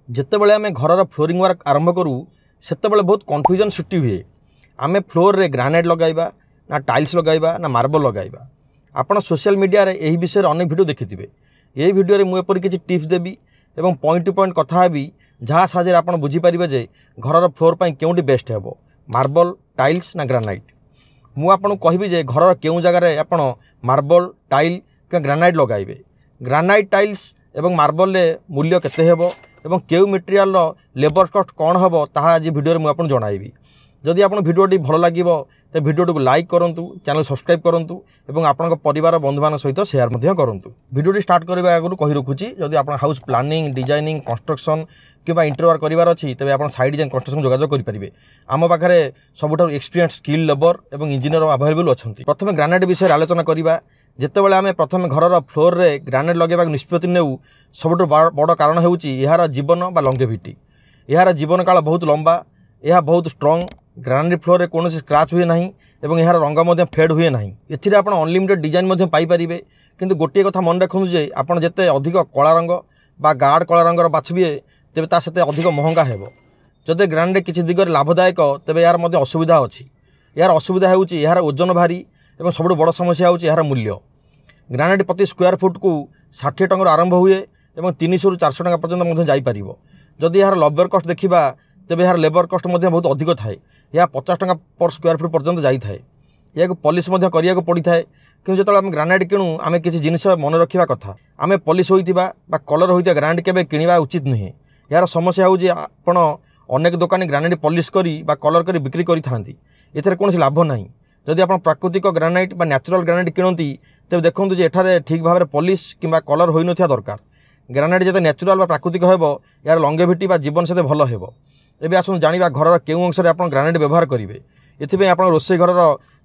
जितेबाला आम घर flooring work आरंभ करूँ सेत बहुत कन्फ्यूजन सृष्टि हुए आम फ्लोर रे ग्रानाइट लगाइबा ना टाइल्स लगाइबा ना मार्बल लगाइबा। आपण सोशल मीडिया रे एही विषय अनेक वीडियो देखिथिबे। यही वीडियो रे मु एपरि किछि टिप्स देबी एवं पॉइंट टू पॉइंट कथा हेबी जहाँ साहाଯ୍ୟରେ आपण बुझी पारिबे जे घरर फ्लोर पई केउंटी बेस्ट हेबो मार्बल टाइल्स ना ग्रानाइट। मु आपन कहबी जे घरर केउ जगह रे आपण मार्बल टाइल कि ग्रानाइट लगाइबे। ग्रानाइट टाइल्स एवं मार्बल रे मूल्य केते हेबो एवं केउ मटेरियल लेबर कॉस्ट कौन हम ताहा आज वीडियो में आपको जनइबी। जदि आपन वीडियोटी भल लगे तो वीडियो को लाइक करूँ, चैनल सब्सक्राइब करूँ और आपन परिवार बंधु मान सहित शेयर करूँ। वीडियोटी स्टार्ट करने आगु कही रखुच्छी जदि आप हाउस प्लानिंग डिजाइनिंग कंस्ट्रक्शन किंवा इंटेरियर करार अच्छी तेज आप साइड डिजाइन कंस्ट्रक्शन जोगाजोग करेंगे। आम पाखे सबुठ एक्सपीरियंस स्किल लेबर और इंजीनियर अवेलेबल अच्छा। प्रथम ग्रानाइट विषय आलोचना करवा। जितेबाला आम प्रथम घरर फ्लोर रे ग्रानाइट लगे निष्पत्ति नेउ सबुठ बड़ कारण होउची यार जीवन बा लंगेविटी। यार जीवन काल बहुत लंबा, यह बहुत स्ट्रंग। ग्रानाइट फ्लोर रे कौन स्क्राच हुए ना और यार रंग फेड हुए ना। एथिरे आपण अनलिमिटेड डिजाइन पाइपर किंतु गोटे कथा मन रखु जे आपड़ जिते अधिक कला रंग बा गाढ़ कला रंगर बाछिबे तेज ताते अधिक महंगा हेबो। जदि ग्रानाइट किसी दिगरे लाभदायक तेज यार असुविधा अच्छी। यार असुविधा होउची यार ओजन भारी और सबुठ बड़ समस्या होउची यार मूल्य। ग्रानाइट प्रति स्क्वायर फुट को 60 टंका आरंभ हुए और 300 ରୁ 400 टंका पर्यंत जापर। जदि यार लेबर कॉस्ट देखा तेज यार लेबर कॉस्ट बहुत अधिक थाए। यह 50 टंका पर स्क्वायर फुट पर्यंत जाए। यह पॉलिश करने को पड़ी थाए कि जो आम ग्रानाइट किणु आम किसी जिनिस मन रखा कथा। आम पॉलिश होता कलर होता ग्रानाइट केबे किणवा उचित नुहे। यार समस्या हो आपण अनेक दुकानी ग्रानाइट पॉलिश करी बा कलर करी बिक्री करिथांती। एथरे कोनोसी लाभ नाही। जदि आप प्राकृतिक ग्रानाइट बा नेचुरल ग्रानाइट किणती तेज देखो जे एठारे ठीक भाव में पॉलिश किंबा कलर होई नथिया दरकार। ग्रानाइट जिते नेचुरल बा प्राकृतिक हेबो यार लंगेविटी बा जीवन सेते भल हेबो। एबे आसुन जानिबा घरर केउ अंशरे आपण ग्रानाइट व्यवहार करिवे। एथिबे आपण रोसे घरर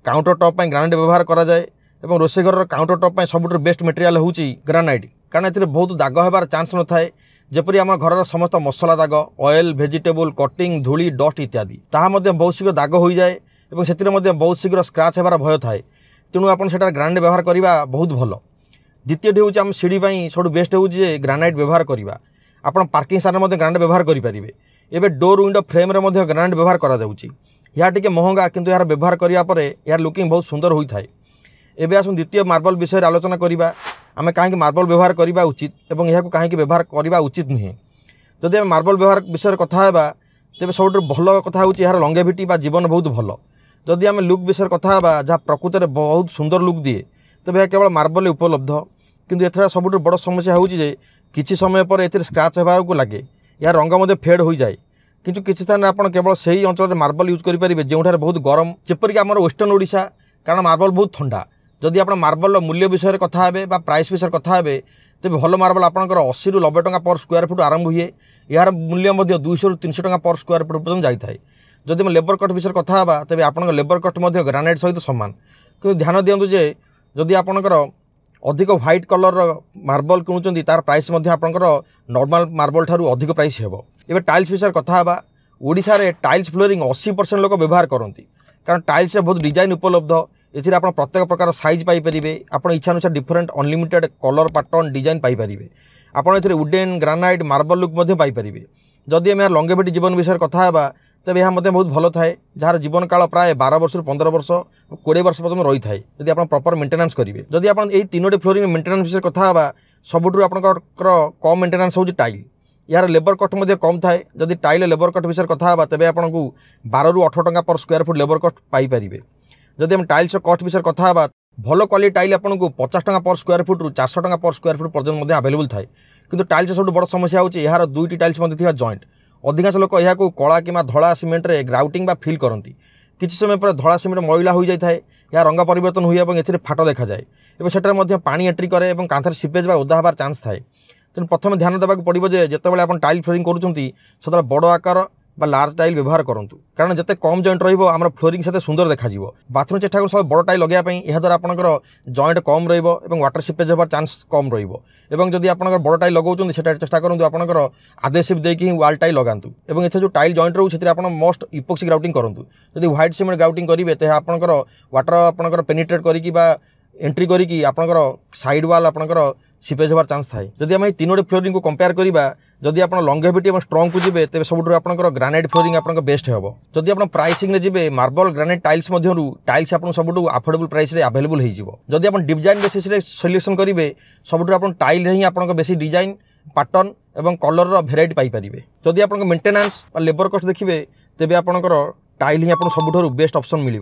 काउंटर टॉप पई ग्रानाइट व्यवहार करा जाय एवं रोसे घरर काउंटर टॉप पई सबुठ बेस्ट मटेरियल होउची ग्रानाइट। कारण एथिरे बहुत दाग हेबार चांस न थाए। जेपरि आम घरर समस्त मसला दाग ऑयल वेजिटेबल कटिंग धूली डस्ट इत्यादि ताहा मध्ये बहुत शीघ्र दाग हो जाए और से बहुत शीघ्र स्क्राच होबार भय थाए। तेणु आप ग्रानाइट व्यवहार करवा बहुत भल। द्वितीय हूँ आम सीढ़ी सब बेस्ट हूँ ग्रानाइट व्यवहार करवा। आप पार्किंग स्थान में ग्रानाइट व्यवहार करेंगे। एवं डोर विंडो फ्रेम रे ग्रानाइट व्यवहार कर महंगा किंतु यार व्यवहार करापर यार लुकिंग बहुत सुंदर होता है। एवं आस द्वितीय मार्बल विषय आलोचना करवा। आम कहीं मार्बल व्यवहार करवा उचित और यह कहीं व्यवहार करवा उचित नुहे। जदि आम मार्बल व्यवहार विषय कथा हेबा तेज सब भल कथा हूँ यार लंगेविटी बा जीवन बहुत भल। जदि आम लुक विषय कथा हेबा जहाँ प्रकृत में बहुत सुंदर लुक दिए तेज यह केवल मार्बल उपलब्ध। किंतु एथरा सबुठ बड़ समस्या होउची जे किछि समय पर एथिरे स्क्राच हेबार को लागे या रंग फेड हो जाए। किंतु किछि स्थान आप केवल सही अंचल मार्बल यूज करेंगे जोठार बहुत गरम जेपरिक आम वेस्टर्न ओडिशा। कारण मार्बल बहुत ठंडा। जदि आप मार्बल मूल्य विषय कथा हेबे बा प्राइस विषय कथा हेबे तेज भल मार्बल आपंकर 80 ରୁ 90 टंका पर स्क्वायर फुट आरंभ हुए। यार मूल्य 200 ରୁ 300 टंका पर स्क्वायर फुट पर्यंत जाए। जदि मैं लेबर कट विषय कथा हेबा तेज आप लेबर कट ग्रानाइट सहित सामान। कि ध्यान दिंतु जे जदि आपंकर अधिक व्हाइट कलर मार्बल किणुचंती तार प्राइस आपंकर नॉर्मल मार्बल ठारू अधिक प्राइस हेबो। एबे टाइल्स विषय कथा हेबा। ओडिशा रे टाइल्स फ्लोरिंग 80% लोक व्यवहार करती। कारण टाइल्स बहुत डिजाइन उपलब्ध। एथिरे आप प्रत्येक प्रकार साइज पाइपर। आप इच्छा अनुसार different unlimited colour pattern design पाइपर। आपड़ ए वुडेन ग्रानाइट मार्बल लुक पाइपर। जदि आम लंगेविटी जीवन विषय कथा हेबा तेज यह बहुत भल थाए। जार जीवन काल प्राय 12 वर्ष 15 वर्ष 20 वर्ष पर्यटन रही थाए जदि आप प्रॉपर मेंटेनेंस करेंगे। जदि आप तीनोटी फ्लोरिंग मेंटेनेंस विषय कथा हेबा सबुठ आपंकर कम मेंटेनेंस होउची टाइल। यार लेबर कस्ट कम थाए। जदि टाइल लेबर कस्ट विषय कथा हेबा तेबे आपको 12 ରୁ 18 टंका पर स्क्वायर फुट लेबर कस्ट पाइपर। जदि हम टाइल्स कस्ट विषय कथा हेबा भल क्वालिटी टाइल आपको 50 टंका पर स्क्वायर फुट ରୁ 400 टंका पर स्क्वायर फुट पर्यटन अवेलेबल थाए। किंतु टाइल्स सब बड़ समस्या होउची यार दुईटी टाइल्स जॉइंट। अधिकांश लोक यह कला कि धड़ा सीमेंट रे ग्राउटिंग बा फिल करती। किसी समय पर धड़ा सीमेंट मैला हो जाए या रंग परिवर्तन हुए और ए फाट देखा जाए। एवं पानी एंट्री करे और कांथर सीपेज बा ओदा हबार चांस थाए। तेणु प्रथम ध्यान देवाक पड़ो जितेबाला आप टाइल फ्लोरिंग करुँच बड़ आकार बा लार्ज टाइल व्यवहार करूँ। कारण जिते कम जॉइंट रम फ्लोरिंग से सुंदर देखा। बाथरूम चेष्टा कर सब बड़ टाइल लगे याद्वारा आपंकर जॉइंट कम रटर सीपेज होबार चांस कम रही। आप बड़ टाइल लगाऊँ से चेष्टा करूँ आपंकर आधेसिव देकी वाल टाइल लगातु। और ये जो टाइल जॉइंट रोचे आप मस्ट इपोक्सी ग्राउटिंग करूँ। जब व्हाइट सीमेंट ग्राउटिंग करेंगे तो आपंकर वाटर आपंकर पेनिट्रेट करी एंट्री करी आपंकर साइड वाल आपंकर सीपेज होबार चान्स थाए जदि आम तीनोटी फ्लोरिंग को कंपेयर करवा जदि आप लंगेविटी और स्ट्रंग को जी तेज सब आपंकर ग्रानाइट फ्लोरिंग आप बेस्ट हे जदि आप प्राइसिंग जी मार्बल ग्रानाइट टाइल्स टाइल्स आप सब अफोर्डेबल प्राइस अवेलेबल होदी आप डिजाइन बेसिस सिलेक्शन करेंगे सब टाइल ही आप बेसी डिजाइन पैटर्न एवं कलर भेराइटी पाइपर जदि आप मेंटेनेंस लेबर कस्ट देखिए तेज आपंकर टाइल ही आप सब बेस्ट ऑप्शन मिल